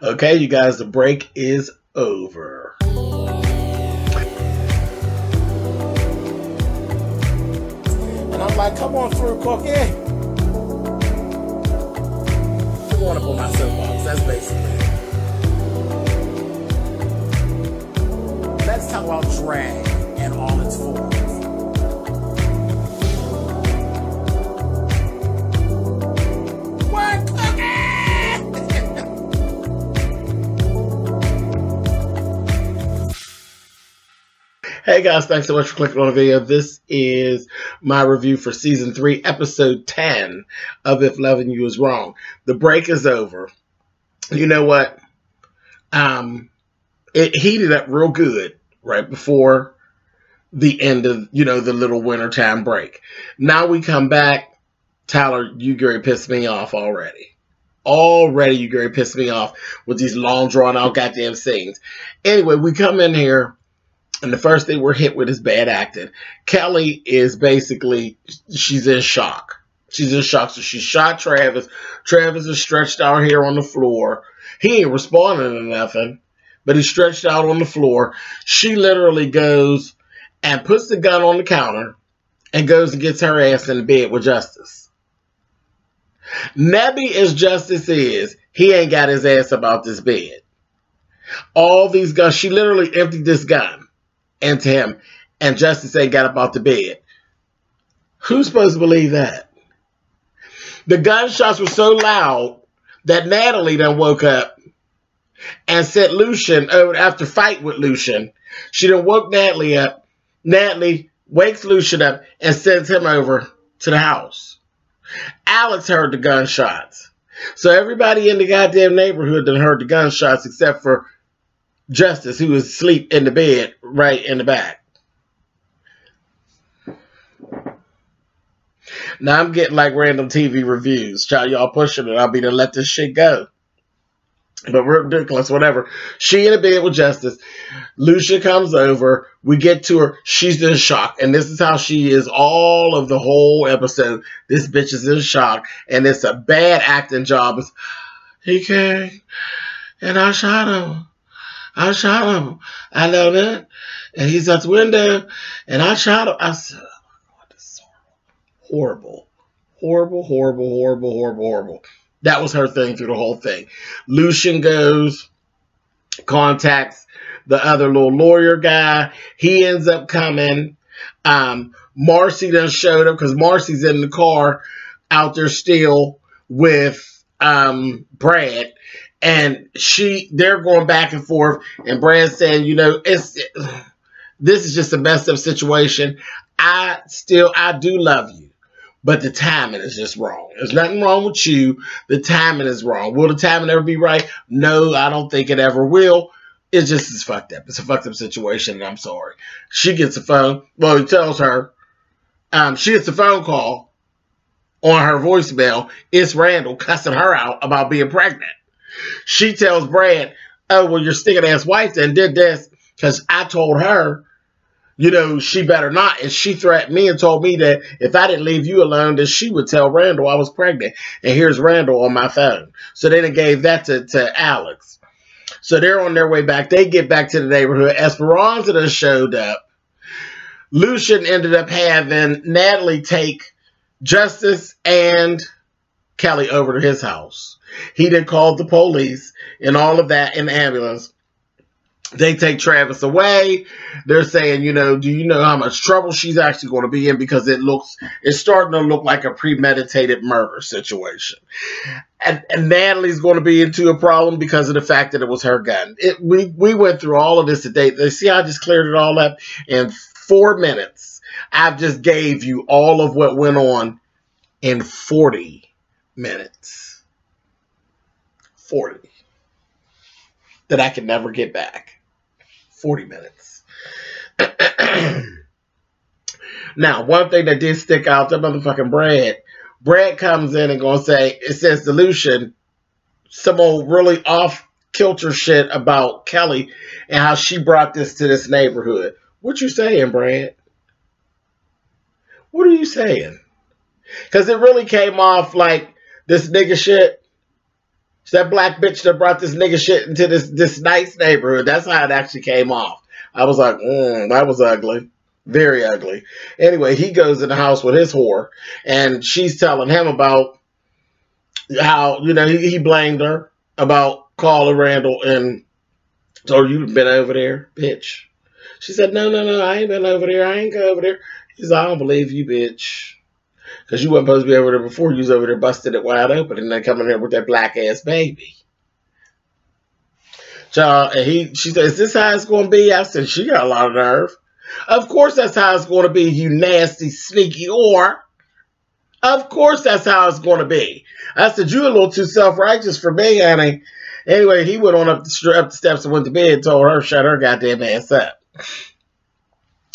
Okay, you guys, the break is over. And I'm like, come on through, Cookie. I'm going up on my soapbox. That's basically it. Let's talk about drag and all its forms. What, Cookie? Hey guys, thanks so much for clicking on the video. This is my review for Season 3, Episode 10 of If Loving You Is Wrong. The break is over. You know what? It heated up real good right before the end of, the little wintertime break. Now we come back. Tyler, you Gary pissed me off already. Already you Gary pissed me off with these long drawn out goddamn scenes. Anyway, we come in here. And the first thing we're hit with is bad acting. Kelly is basically, she's in shock. She's in shock. So she shot Travis. Travis is stretched out here on the floor. He ain't responding to nothing, but he's stretched out on the floor. She literally goes and puts the gun on the counter and goes and gets her ass in the bed with Justice. Nebby as Justice is, he ain't got his ass about this bed. All these guns, she literally emptied this gun into him, and Justice ain't got about the bed. Who's supposed to believe that? The gunshots were so loud that Natalie done woke up and sent Lucian over after fight with Lucian. She done woke Natalie up. Natalie wakes Lucian up and sends him over to the house. Alex heard the gunshots. So everybody in the goddamn neighborhood done heard the gunshots except for Justice, who was asleep in the bed right in the back. Now I'm getting like random TV reviews. Y'all pushing it. I'll be to let this shit go. But ridiculous, whatever. She in the bed with Justice. Lucia comes over. We get to her. She's in shock. And this is how she is all of the whole episode. This bitch is in shock. And it's a bad acting job. It's, he came and I shot him. I shot him. I know that. And he's at the window. And I shot him. I said, oh my God, this is horrible. Horrible, horrible, horrible, horrible, horrible. That was her thing through the whole thing. Lucian goes, contacts the other little lawyer guy. He ends up coming. Marcy done showed up because Marcy's in the car out there still with Brad. And they're going back and forth, and Brad's saying, this is just a messed up situation. I do love you, but the timing is just wrong. There's nothing wrong with you. The timing is wrong. Will the timing ever be right? No, I don't think it ever will. It just is fucked up. It's a fucked up situation, and I'm sorry. She gets a phone. Well, he tells her. She gets a phone call on her voicemail. It's Randall cussing her out about being pregnant. She tells Brad, oh, well, your stinking ass wife then did this because I told her, she better not. And she threatened me and told me that if I didn't leave you alone, then she would tell Randall I was pregnant. And here's Randall on my phone. So they done gave that to Alex. So they're on their way back. They get back to the neighborhood. Esperanza done showed up. Lucian ended up having Natalie take Justice and Kelly over to his house. He then called the police and all of that in the ambulance. They take Travis away. They're saying, do you know how much trouble she's actually going to be in because it's starting to look like a premeditated murder situation. And Natalie's going to be into a problem because of the fact that it was her gun. We went through all of this today. They see I just cleared it all up in 4 minutes. I've just gave you all of what went on in 40 minutes. 40 that I can never get back. 40 minutes. Now, one thing that did stick out, that motherfucking Brad comes in and gonna say, it says to Lucian some old really off-kilter shit about Kelly and how she brought this to this neighborhood. What you saying, Brad? What are you saying? Because it really came off like this nigga shit. That black bitch that brought this nigga shit into this nice neighborhood. That's how it actually came off. I was like, that was ugly. Very ugly. Anyway, he goes in the house with his whore, and she's telling him about how, you know, he blamed her about calling Randall and told her, "You've been over there, bitch." She said, no, I ain't been over there. I ain't go over there. He said, "I don't believe you, bitch. Because you wasn't supposed to be over there before. You was over there busted it wide open and then coming here with that black-ass baby." And she said, "Is this how it's going to be?" I said, "She got a lot of nerve." "Of course that's how it's going to be, you nasty, sneaky whore. Of course that's how it's going to be." I said, "You a little too self-righteous for me, honey." Anyway, he went on up the steps and went to bed and told her, shut her goddamn ass up.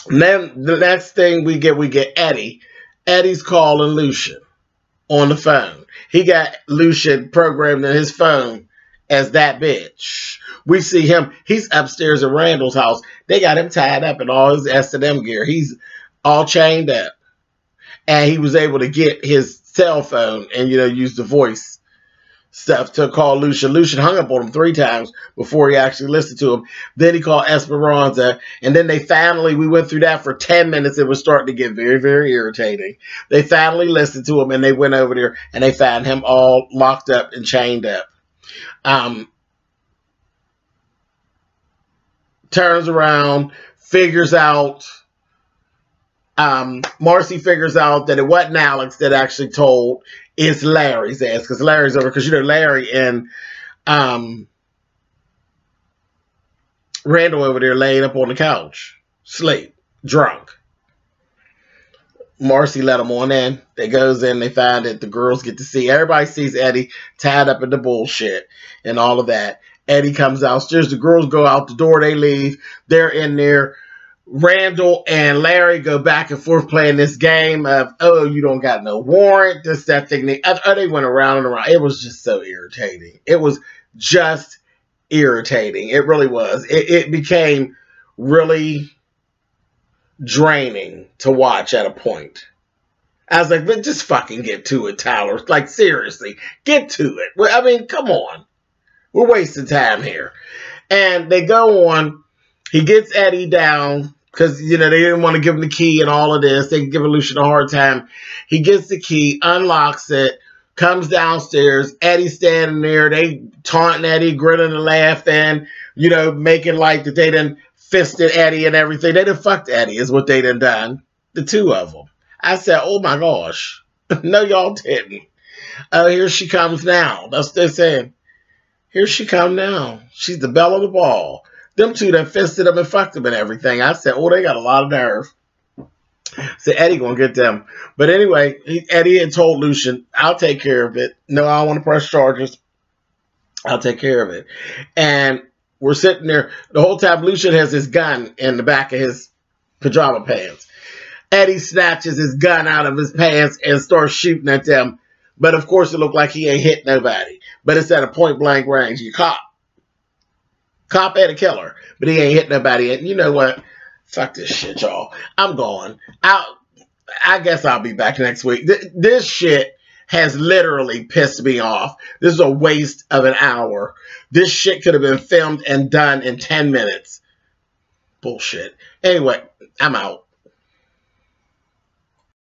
And then the next thing we get Eddie. Eddie's calling Lucian on the phone. He got Lucian programmed in his phone as that bitch. We see him. He's upstairs at Randall's house. They got him tied up in all his S&M gear. He's all chained up. And he was able to get his cell phone and, you know, use the voice stuff to call Lucian. Lucian hung up on him 3 times before he actually listened to him. Then he called Esperanza. And then we went through that for 10 minutes. It was starting to get very, very irritating. They finally listened to him and they went over there and they found him all locked up and chained up. Turns around, figures out, Marcy figures out that it wasn't Alex that actually told. It's Larry's ass, because Larry's over, because, you know, Larry and Randall over there laying up on the couch, sleep, drunk. Marcy let them on in. They goes in, they find it. The girls get to see. Everybody sees Eddie tied up in the bullshit and all of that. Eddie comes downstairs. The girls go out the door. They leave. They're in there. Randall and Larry go back and forth playing this game of, oh, you don't got no warrant, this, that thing. They went around and around. It was just so irritating. It was just irritating. It really was. It became really draining to watch at a point. I was like, but just fucking get to it, Tyler. Like, seriously, get to it. I mean, come on. We're wasting time here. And they go on. He gets Eddie down because, you know, they didn't want to give him the key and all of this. They give Lucian a hard time. He gets the key, unlocks it, comes downstairs. Eddie's standing there. They taunting Eddie, grinning and laughing, you know, making like that they done fisted Eddie and everything. They done fucked Eddie is what they done. The two of them. I said, oh my gosh. No, y'all didn't. Oh, here she comes now. That's what they're saying. Here she come now. She's the belle of the ball. Them two that fisted him and fucked him and everything. I said, oh, they got a lot of nerve. So Eddie gonna get them. But anyway, Eddie had told Lucian, I'll take care of it. No, I don't want to press charges. I'll take care of it. And we're sitting there. The whole time Lucian has his gun in the back of his pajama pants. Eddie snatches his gun out of his pants and starts shooting at them. But of course it looked like he ain't hit nobody. But it's at a point blank range. You cop and a killer, but he ain't hit nobody. And you know what? Fuck this shit, y'all. I'm gone. I guess I'll be back next week. This shit has literally pissed me off. This is a waste of an hour. This shit could have been filmed and done in 10 minutes. Bullshit. Anyway, I'm out.